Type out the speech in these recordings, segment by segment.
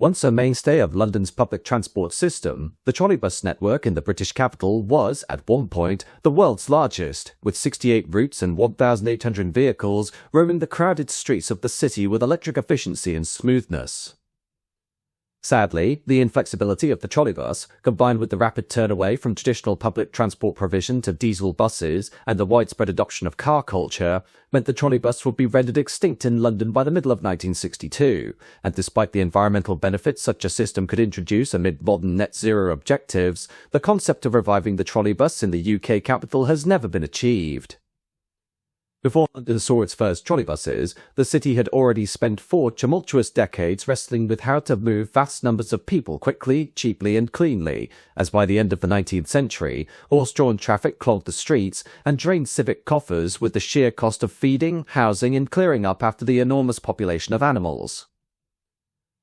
Once a mainstay of London's public transport system, the trolleybus network in the British capital was, at one point, the world's largest, with 68 routes and 1,800 vehicles roaming the crowded streets of the city with electric efficiency and smoothness. Sadly, the inflexibility of the trolleybus, combined with the rapid turn away from traditional public transport provision to diesel buses and the widespread adoption of car culture, meant the trolleybus would be rendered extinct in London by the middle of 1962, and despite the environmental benefits such a system could introduce amid modern net zero objectives, the concept of reviving the trolleybus in the UK capital has never been achieved. Before London saw its first trolleybuses, the city had already spent 4 tumultuous decades wrestling with how to move vast numbers of people quickly, cheaply and cleanly, as by the end of the 19th century, horse-drawn traffic clogged the streets and drained civic coffers with the sheer cost of feeding, housing and clearing up after the enormous population of animals.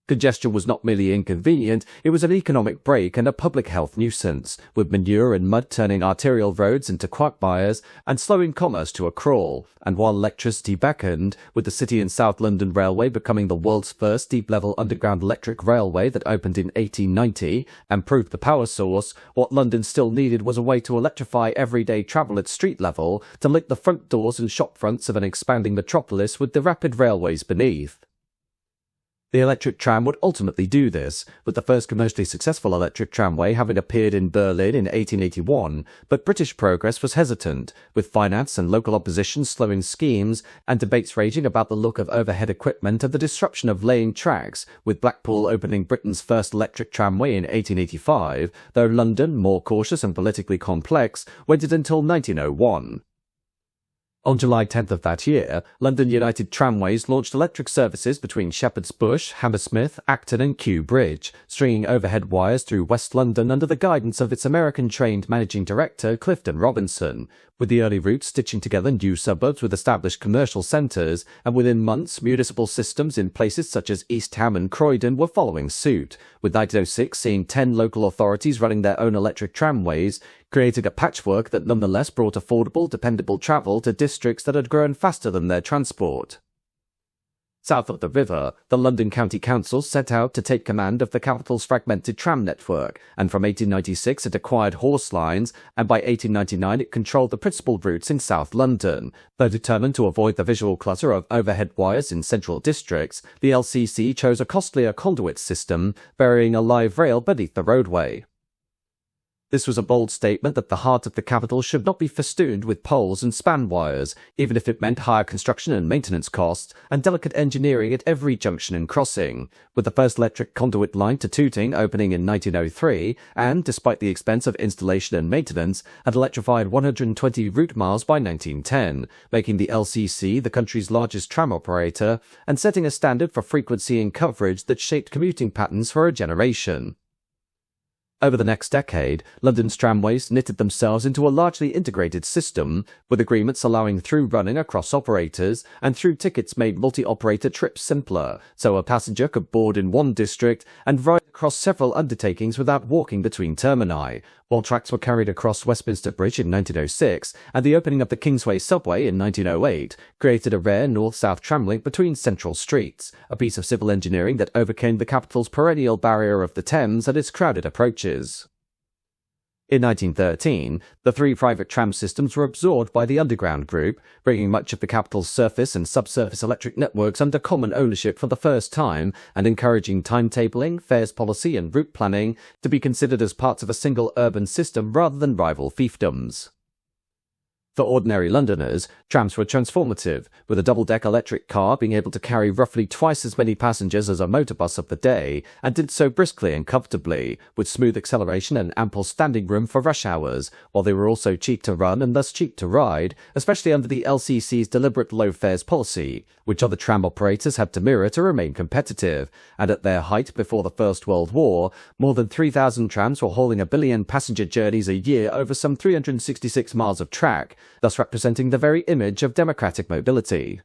Congestion was not merely inconvenient, it was an economic break and a public health nuisance, with manure and mud turning arterial roads into quagmires and slowing commerce to a crawl. And while electricity beckoned, with the City and South London Railway becoming the world's first deep-level underground electric railway that opened in 1890 and proved the power source, what London still needed was a way to electrify everyday travel at street level, to link the front doors and shop fronts of an expanding metropolis with the rapid railways beneath. The electric tram would ultimately do this, with the first commercially successful electric tramway having appeared in Berlin in 1881, but British progress was hesitant, with finance and local opposition slowing schemes, and debates raging about the look of overhead equipment and the disruption of laying tracks, with Blackpool opening Britain's first electric tramway in 1885, though London, more cautious and politically complex, waited until 1901. On July 10th of that year, London United Tramways launched electric services between Shepherd's Bush, Hammersmith, Acton and Kew Bridge, stringing overhead wires through West London under the guidance of its American-trained managing director Clifton Robinson, with the early routes stitching together new suburbs with established commercial centres, and within months municipal systems in places such as East Ham and Croydon were following suit, with 1906 seeing 10 local authorities running their own electric tramways, creating a patchwork that nonetheless brought affordable, dependable travel to districts that had grown faster than their transport. South of the river, the London County Council set out to take command of the capital's fragmented tram network, and from 1896 it acquired horse lines, and by 1899 it controlled the principal routes in South London. Though determined to avoid the visual clutter of overhead wires in central districts, the LCC chose a costlier conduit system, burying a live rail beneath the roadway. This was a bold statement that the heart of the capital should not be festooned with poles and span wires, even if it meant higher construction and maintenance costs, and delicate engineering at every junction and crossing, with the first electric conduit line to Tooting opening in 1903, and, despite the expense of installation and maintenance, had electrified 120 route miles by 1910, making the LCC the country's largest tram operator, and setting a standard for frequency and coverage that shaped commuting patterns for a generation. Over the next decade, London's tramways knitted themselves into a largely integrated system, with agreements allowing through running across operators, and through tickets made multi-operator trips simpler, so a passenger could board in one district and ride across several undertakings without walking between termini, while tracks were carried across Westminster Bridge in 1906, and the opening of the Kingsway subway in 1908 created a rare north-south tram link between central streets, a piece of civil engineering that overcame the capital's perennial barrier of the Thames and its crowded approaches. In 1913, the 3 private tram systems were absorbed by the Underground Group, bringing much of the capital's surface and subsurface electric networks under common ownership for the first time, and encouraging timetabling, fares policy and route planning to be considered as parts of a single urban system rather than rival fiefdoms. For ordinary Londoners, trams were transformative, with a double-deck electric car being able to carry roughly twice as many passengers as a motor bus of the day, and did so briskly and comfortably, with smooth acceleration and ample standing room for rush hours, while they were also cheap to run and thus cheap to ride, especially under the LCC's deliberate low fares policy, which other tram operators had to mirror to remain competitive, and at their height before the First World War, more than 3,000 trams were hauling 1 billion passenger journeys a year over some 366 miles of track, thus representing the very image of democratic mobility.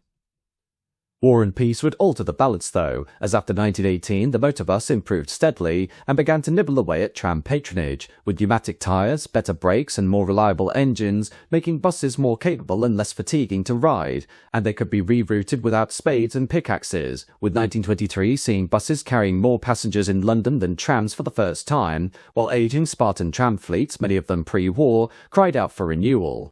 War and peace would alter the balance though, as after 1918 the motorbus improved steadily and began to nibble away at tram patronage, with pneumatic tyres, better brakes and more reliable engines, making buses more capable and less fatiguing to ride, and they could be rerouted without spades and pickaxes, with 1923 seeing buses carrying more passengers in London than trams for the first time, while ageing Spartan tram fleets, many of them pre-war, cried out for renewal.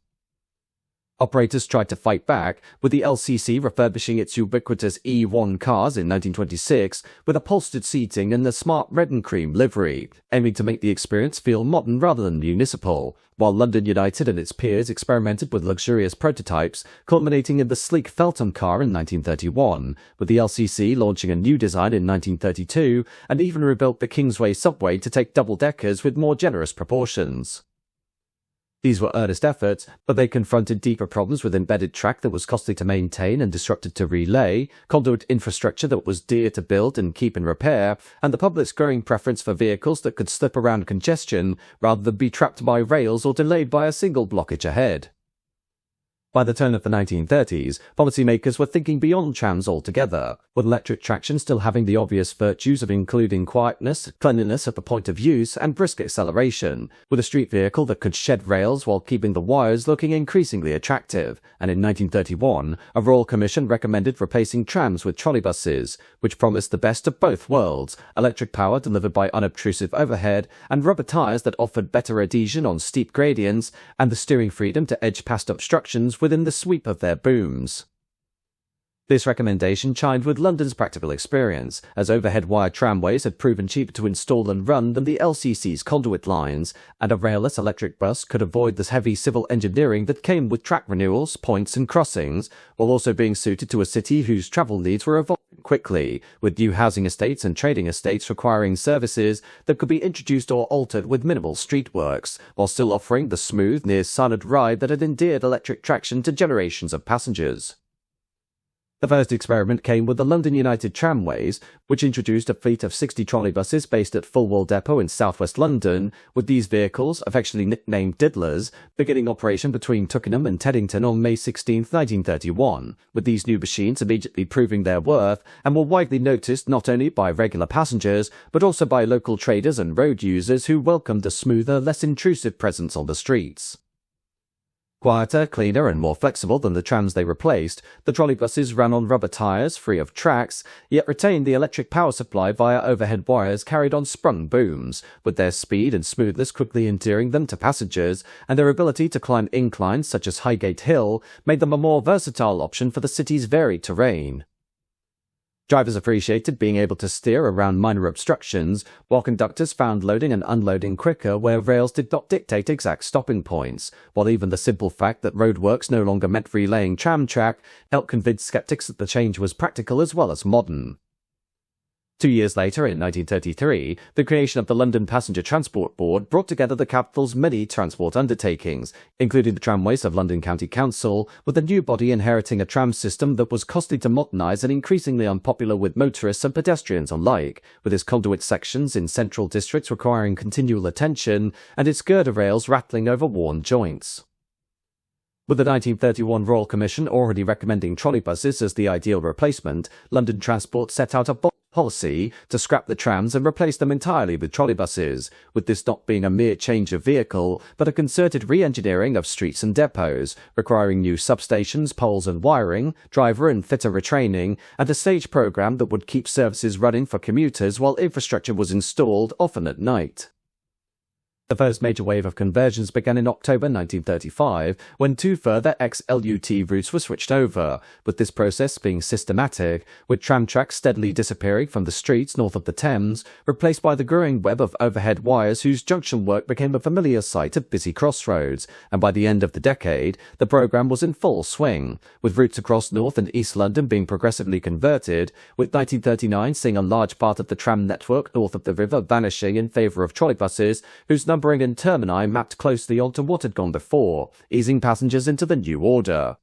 Operators tried to fight back, with the LCC refurbishing its ubiquitous E1 cars in 1926 with upholstered seating and the smart red and cream livery, aiming to make the experience feel modern rather than municipal, while London United and its peers experimented with luxurious prototypes, culminating in the sleek Feltham car in 1931, with the LCC launching a new design in 1932 and even rebuilt the Kingsway subway to take double-deckers with more generous proportions. These were earnest efforts, but they confronted deeper problems with embedded track that was costly to maintain and disrupted to relay, conduit infrastructure that was dear to build and keep in repair, and the public's growing preference for vehicles that could slip around congestion rather than be trapped by rails or delayed by a single blockage ahead. By the turn of the 1930s, policymakers were thinking beyond trams altogether, with electric traction still having the obvious virtues of including quietness, cleanliness at the point of use, and brisk acceleration, with a street vehicle that could shed rails while keeping the wires looking increasingly attractive, and in 1931, a Royal Commission recommended replacing trams with trolleybuses, which promised the best of both worlds, electric power delivered by unobtrusive overhead, and rubber tyres that offered better adhesion on steep gradients, and the steering freedom to edge past obstructions within the sweep of their booms. This recommendation chimed with London's practical experience, as overhead wire tramways had proven cheaper to install and run than the LCC's conduit lines, and a railless electric bus could avoid the heavy civil engineering that came with track renewals, points and crossings, while also being suited to a city whose travel needs were evolving quickly, with new housing estates and trading estates requiring services that could be introduced or altered with minimal street works, while still offering the smooth, near-silent ride that had endeared electric traction to generations of passengers. The first experiment came with the London United Tramways, which introduced a fleet of 60 trolleybuses based at Fulwell Depot in southwest London, with these vehicles, affectionately nicknamed Diddlers, beginning operation between Twickenham and Teddington on May 16, 1931, with these new machines immediately proving their worth and were widely noticed not only by regular passengers, but also by local traders and road users who welcomed a smoother, less intrusive presence on the streets. Quieter, cleaner and more flexible than the trams they replaced, the trolleybuses ran on rubber tyres, free of tracks, yet retained the electric power supply via overhead wires carried on sprung booms, with their speed and smoothness quickly endearing them to passengers, and their ability to climb inclines such as Highgate Hill made them a more versatile option for the city's varied terrain. Drivers appreciated being able to steer around minor obstructions, while conductors found loading and unloading quicker where rails did not dictate exact stopping points, while even the simple fact that roadworks no longer meant relaying tram track helped convince skeptics that the change was practical as well as modern. 2 years later, in 1933, the creation of the London Passenger Transport Board brought together the capital's many transport undertakings, including the tramways of London County Council, with the new body inheriting a tram system that was costly to modernise and increasingly unpopular with motorists and pedestrians alike, with its conduit sections in central districts requiring continual attention, and its girder rails rattling over worn joints. With the 1931 Royal Commission already recommending trolleybuses as the ideal replacement, London Transport set out a policy to scrap the trams and replace them entirely with trolleybuses, with this not being a mere change of vehicle, but a concerted re-engineering of streets and depots, requiring new substations, poles and wiring, driver and fitter retraining, and a stage programme that would keep services running for commuters while infrastructure was installed, often at night. The first major wave of conversions began in October 1935, when 2 further ex-LUT routes were switched over, with this process being systematic, with tram tracks steadily disappearing from the streets north of the Thames, replaced by the growing web of overhead wires whose junction work became a familiar sight at busy crossroads, and by the end of the decade, the programme was in full swing, with routes across North and East London being progressively converted, with 1939 seeing a large part of the tram network north of the river vanishing in favour of trolleybuses, whose numbering and termini mapped closely onto what had gone before, easing passengers into the new order.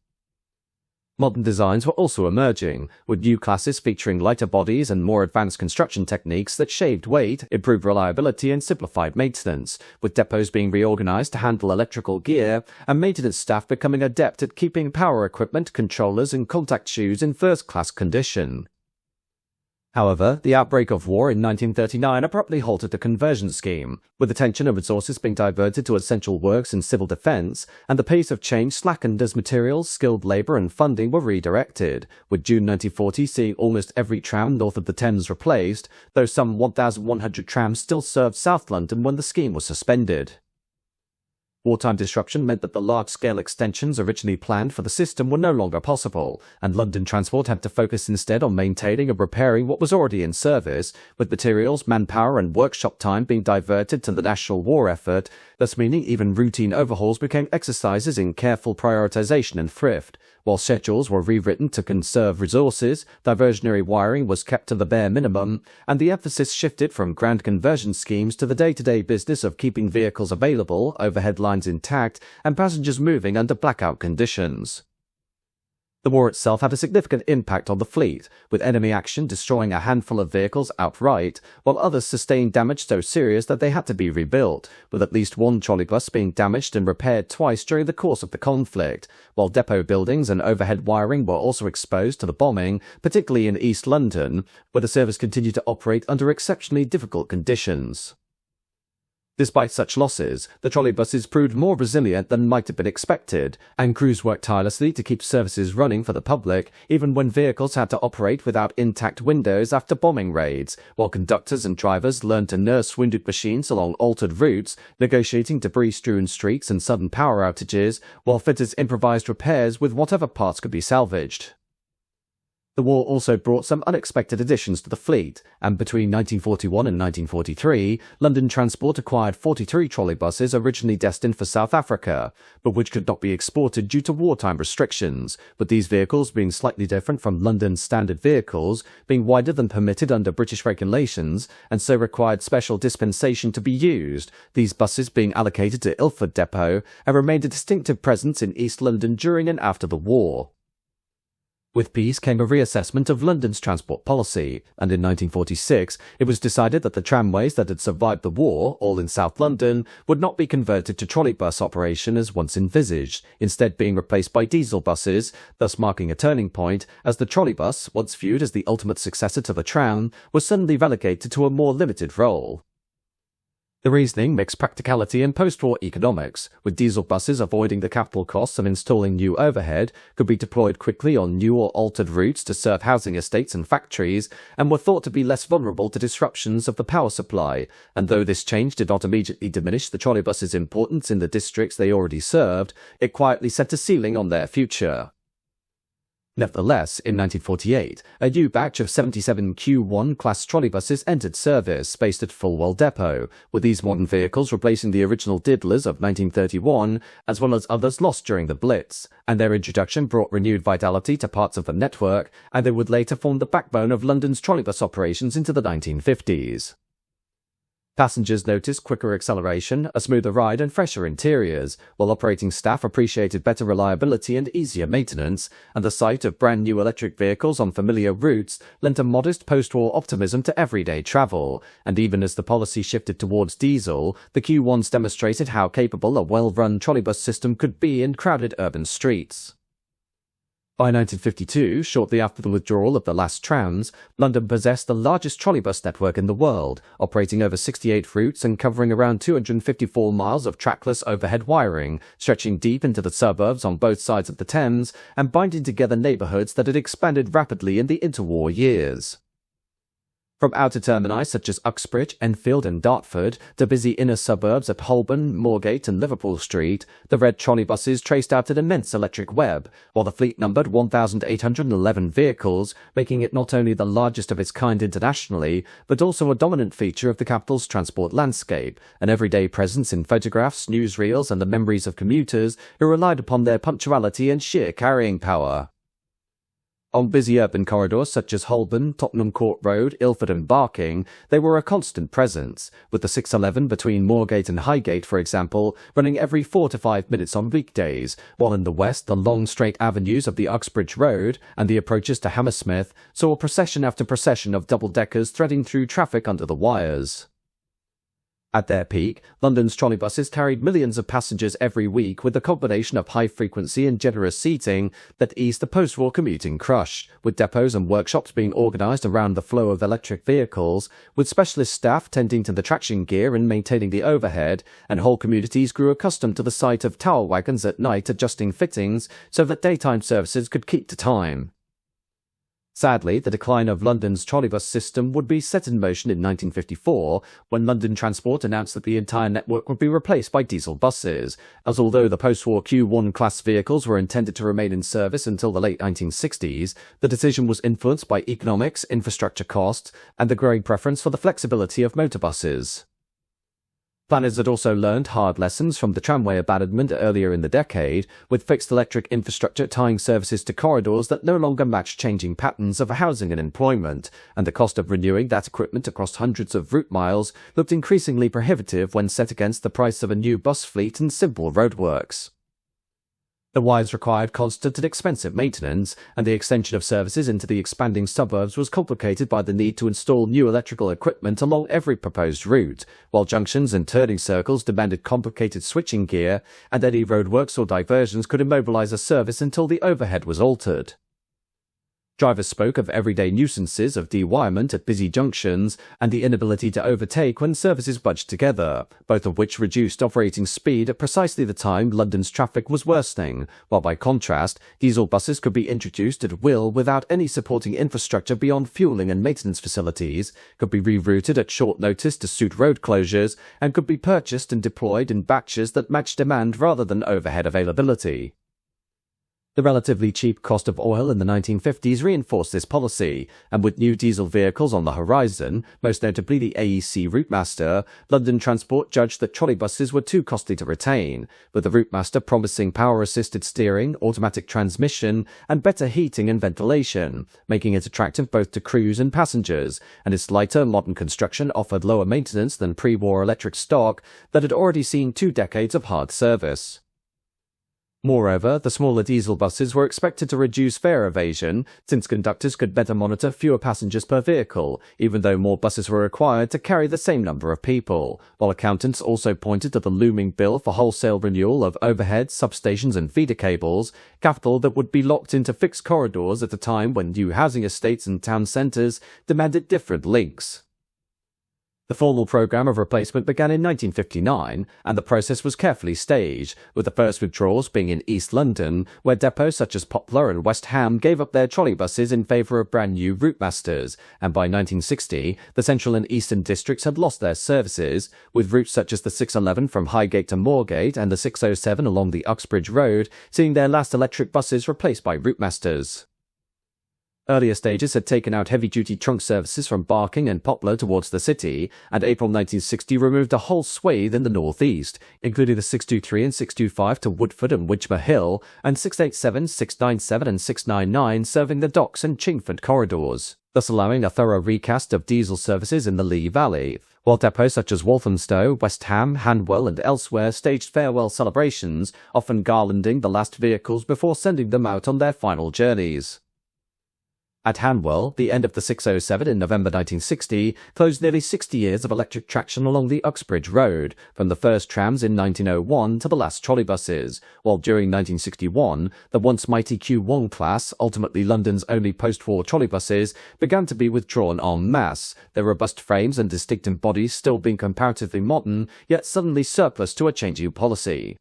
Modern designs were also emerging, with new classes featuring lighter bodies and more advanced construction techniques that shaved weight, improved reliability, and simplified maintenance, with depots being reorganized to handle electrical gear, and maintenance staff becoming adept at keeping power equipment, controllers, and contact shoes in first-class condition. However, the outbreak of war in 1939 abruptly halted the conversion scheme, with attention and resources being diverted to essential works in civil defense, and the pace of change slackened as materials, skilled labor, and funding were redirected, with June 1940 seeing almost every tram north of the Thames replaced, though some 1,100 trams still served South London when the scheme was suspended. Wartime disruption meant that the large-scale extensions originally planned for the system were no longer possible, and London Transport had to focus instead on maintaining and repairing what was already in service, with materials, manpower, and workshop time being diverted to the national war effort, thus meaning even routine overhauls became exercises in careful prioritization and thrift. While schedules were rewritten to conserve resources, diversionary wiring was kept to the bare minimum, and the emphasis shifted from grand conversion schemes to the day-to-day business of keeping vehicles available, overhead lines intact, and passengers moving under blackout conditions. The war itself had a significant impact on the fleet, with enemy action destroying a handful of vehicles outright, while others sustained damage so serious that they had to be rebuilt, with at least one trolleybus being damaged and repaired twice during the course of the conflict, while depot buildings and overhead wiring were also exposed to the bombing, particularly in East London, where the service continued to operate under exceptionally difficult conditions. Despite such losses, the trolleybuses proved more resilient than might have been expected, and crews worked tirelessly to keep services running for the public, even when vehicles had to operate without intact windows after bombing raids, while conductors and drivers learned to nurse wounded machines along altered routes, negotiating debris-strewn streets and sudden power outages, while fitters improvised repairs with whatever parts could be salvaged. The war also brought some unexpected additions to the fleet, and between 1941 and 1943, London Transport acquired 43 trolleybuses originally destined for South Africa, but which could not be exported due to wartime restrictions, with these vehicles being slightly different from London's standard vehicles, being wider than permitted under British regulations, and so required special dispensation to be used, these buses being allocated to Ilford Depot, and remained a distinctive presence in East London during and after the war. With peace came a reassessment of London's transport policy, and in 1946 it was decided that the tramways that had survived the war, all in South London, would not be converted to trolleybus operation as once envisaged, instead being replaced by diesel buses, thus marking a turning point, as the trolleybus, once viewed as the ultimate successor to the tram, was suddenly relegated to a more limited role. The reasoning mixed practicality and post-war economics, with diesel buses avoiding the capital costs of installing new overhead, could be deployed quickly on new or altered routes to serve housing estates and factories, and were thought to be less vulnerable to disruptions of the power supply, and though this change did not immediately diminish the trolleybus's importance in the districts they already served, it quietly set a ceiling on their future. Nevertheless, in 1948, a new batch of 77 Q1 class trolleybuses entered service, based at Fulwell Depot, with these modern vehicles replacing the original Diddlers of 1931, as well as others lost during the Blitz, and their introduction brought renewed vitality to parts of the network, and they would later form the backbone of London's trolleybus operations into the 1950s. Passengers noticed quicker acceleration, a smoother ride, and fresher interiors, while operating staff appreciated better reliability and easier maintenance, and the sight of brand new electric vehicles on familiar routes lent a modest post-war optimism to everyday travel, and even as the policy shifted towards diesel, the Q1s demonstrated how capable a well-run trolleybus system could be in crowded urban streets. By 1952, shortly after the withdrawal of the last trams, London possessed the largest trolleybus network in the world, operating over 68 routes and covering around 254 miles of trackless overhead wiring, stretching deep into the suburbs on both sides of the Thames and binding together neighbourhoods that had expanded rapidly in the interwar years. From outer termini such as Uxbridge, Enfield and Dartford to busy inner suburbs at Holborn, Moorgate and Liverpool Street, the red trolleybuses traced out an immense electric web, while the fleet numbered 1,811 vehicles, making it not only the largest of its kind internationally, but also a dominant feature of the capital's transport landscape, an everyday presence in photographs, newsreels and the memories of commuters who relied upon their punctuality and sheer carrying power. On busy urban corridors such as Holborn, Tottenham Court Road, Ilford and Barking, they were a constant presence, with the 611 between Moorgate and Highgate, for example, running every 4 to 5 minutes on weekdays, while in the west the long straight avenues of the Uxbridge Road and the approaches to Hammersmith saw procession after procession of double-deckers threading through traffic under the wires. At their peak, London's trolleybuses carried millions of passengers every week with a combination of high frequency and generous seating that eased the post-war commuting crush, with depots and workshops being organised around the flow of electric vehicles, with specialist staff tending to the traction gear and maintaining the overhead, and whole communities grew accustomed to the sight of tower wagons at night adjusting fittings so that daytime services could keep to time. Sadly, the decline of London's trolleybus system would be set in motion in 1954, when London Transport announced that the entire network would be replaced by diesel buses, as although the post-war Q1 class vehicles were intended to remain in service until the late 1960s, the decision was influenced by economics, infrastructure costs, and the growing preference for the flexibility of motorbuses. Planners had also learned hard lessons from the tramway abandonment earlier in the decade, with fixed electric infrastructure tying services to corridors that no longer matched changing patterns of housing and employment, and the cost of renewing that equipment across hundreds of route miles looked increasingly prohibitive when set against the price of a new bus fleet and simple roadworks. The wires required constant and expensive maintenance, and the extension of services into the expanding suburbs was complicated by the need to install new electrical equipment along every proposed route, while junctions and turning circles demanded complicated switching gear, and any roadworks or diversions could immobilize a service until the overhead was altered. Drivers spoke of everyday nuisances of dewirement at busy junctions and the inability to overtake when services budged together, both of which reduced operating speed at precisely the time London's traffic was worsening, while by contrast, diesel buses could be introduced at will without any supporting infrastructure beyond fueling and maintenance facilities, could be rerouted at short notice to suit road closures, and could be purchased and deployed in batches that matched demand rather than overhead availability. The relatively cheap cost of oil in the 1950s reinforced this policy, and with new diesel vehicles on the horizon, most notably the AEC Routemaster, London Transport judged that trolleybuses were too costly to retain, with the Routemaster promising power-assisted steering, automatic transmission, and better heating and ventilation, making it attractive both to crews and passengers, and its lighter, modern construction offered lower maintenance than pre-war electric stock that had already seen 2 decades of hard service. Moreover, the smaller diesel buses were expected to reduce fare evasion, since conductors could better monitor fewer passengers per vehicle, even though more buses were required to carry the same number of people, while accountants also pointed to the looming bill for wholesale renewal of overheads, substations and feeder cables, capital that would be locked into fixed corridors at a time when new housing estates and town centres demanded different links. The formal programme of replacement began in 1959, and the process was carefully staged, with the first withdrawals being in East London, where depots such as Poplar and West Ham gave up their trolleybuses in favour of brand new Routemasters, and by 1960, the central and eastern districts had lost their services, with routes such as the 611 from Highgate to Moorgate and the 607 along the Uxbridge Road seeing their last electric buses replaced by Routemasters. Earlier stages had taken out heavy-duty trunk services from Barking and Poplar towards the city, and April 1960 removed a whole swathe in the northeast, including the 623 and 625 to Woodford and Widgemer Hill, and 687, 697 and 699 serving the Docks and Chingford corridors, thus allowing a thorough recast of diesel services in the Lee Valley, while depots such as Walthamstow, West Ham, Hanwell and elsewhere staged farewell celebrations, often garlanding the last vehicles before sending them out on their final journeys. At Hanwell, the end of the 607 in November 1960 closed nearly 60 years of electric traction along the Uxbridge Road, from the first trams in 1901 to the last trolleybuses, while during 1961, the once mighty Q1 class, ultimately London's only post-war trolleybuses, began to be withdrawn en masse, their robust frames and distinctive bodies still being comparatively modern, yet suddenly surplus to a changing policy.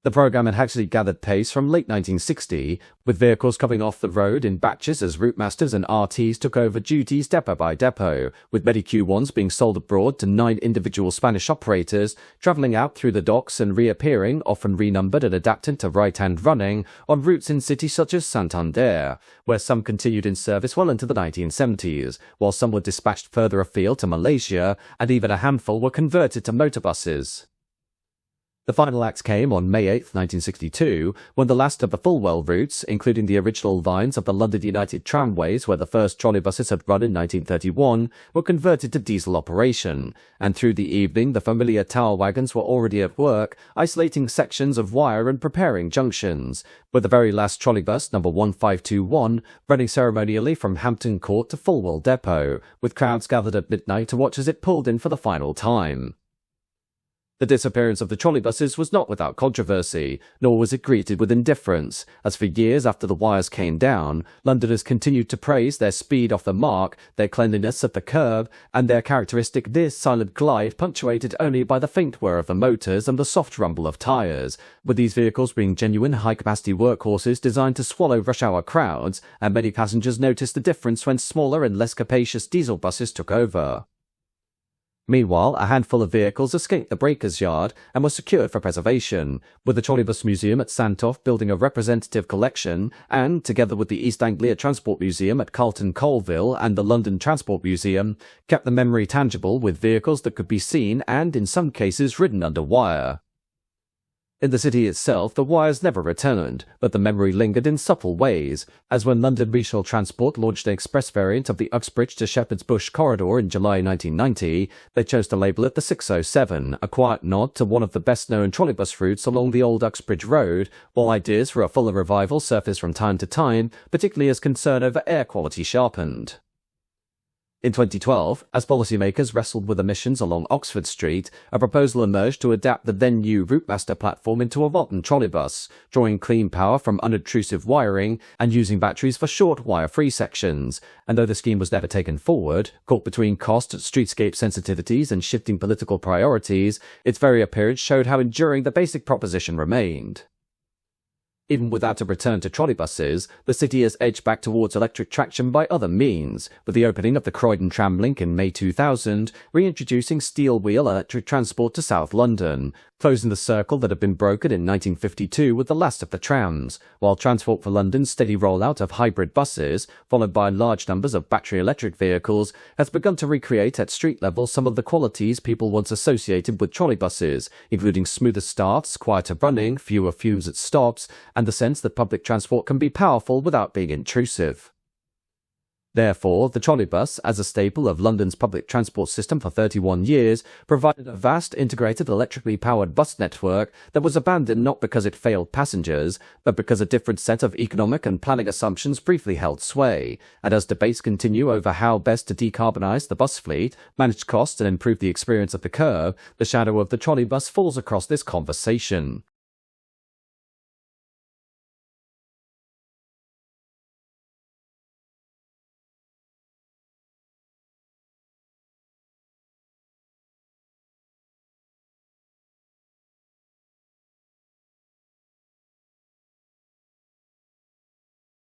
The programme had actually gathered pace from late 1960, with vehicles coming off the road in batches as Routemasters and RTs took over duties depot by depot, with many Q1s being sold abroad to 9 individual Spanish operators, travelling out through the docks and reappearing, often renumbered and adapted to right-hand running, on routes in cities such as Santander, where some continued in service well into the 1970s, while some were dispatched further afield to Malaysia, and even a handful were converted to motorbuses. The final act came on May 8, 1962, when the last of the Fulwell routes, including the original lines of the London United Tramways where the first trolleybuses had run in 1931, were converted to diesel operation, and through the evening the familiar tower wagons were already at work, isolating sections of wire and preparing junctions, with the very last trolleybus, number 1521, running ceremonially from Hampton Court to Fulwell Depot, with crowds gathered at midnight to watch as it pulled in for the final time. The disappearance of the trolleybuses was not without controversy, nor was it greeted with indifference, as for years after the wires came down, Londoners continued to praise their speed off the mark, their cleanliness at the curb, and their characteristic near-silent glide punctuated only by the faint whir of the motors and the soft rumble of tyres, with these vehicles being genuine high-capacity workhorses designed to swallow rush-hour crowds, and many passengers noticed the difference when smaller and less capacious diesel buses took over. Meanwhile, a handful of vehicles escaped the breakers' yard and were secured for preservation, with the Trolleybus Museum at Sandtoft building a representative collection and, together with the East Anglia Transport Museum at Carlton Colville and the London Transport Museum, kept the memory tangible with vehicles that could be seen and, in some cases, ridden under wire. In the city itself, the wires never returned, but the memory lingered in subtle ways, as when London Regional Transport launched an express variant of the Uxbridge to Shepherd's Bush corridor in July 1990, they chose to label it the 607, a quiet nod to one of the best-known trolleybus routes along the old Uxbridge Road, while ideas for a fuller revival surfaced from time to time, particularly as concern over air quality sharpened. In 2012, as policymakers wrestled with emissions along Oxford Street, a proposal emerged to adapt the then-new Routemaster platform into a modern trolleybus, drawing clean power from unobtrusive wiring and using batteries for short wire-free sections, and though the scheme was never taken forward, caught between cost, streetscape sensitivities and shifting political priorities, its very appearance showed how enduring the basic proposition remained. Even without a return to trolleybuses, the city has edged back towards electric traction by other means, with the opening of the Croydon Tram link in May 2000, reintroducing steel-wheel electric transport to South London, closing the circle that had been broken in 1952 with the last of the trams, while Transport for London's steady rollout of hybrid buses, followed by large numbers of battery electric vehicles, has begun to recreate at street level some of the qualities people once associated with trolleybuses, including smoother starts, quieter running, fewer fumes at stops, and the sense that public transport can be powerful without being intrusive. Therefore, the trolleybus, as a staple of London's public transport system for 31 years, provided a vast integrated electrically powered bus network that was abandoned not because it failed passengers, but because a different set of economic and planning assumptions briefly held sway, and as debates continue over how best to decarbonise the bus fleet, manage costs and improve the experience at the curb, the shadow of the trolleybus falls across this conversation.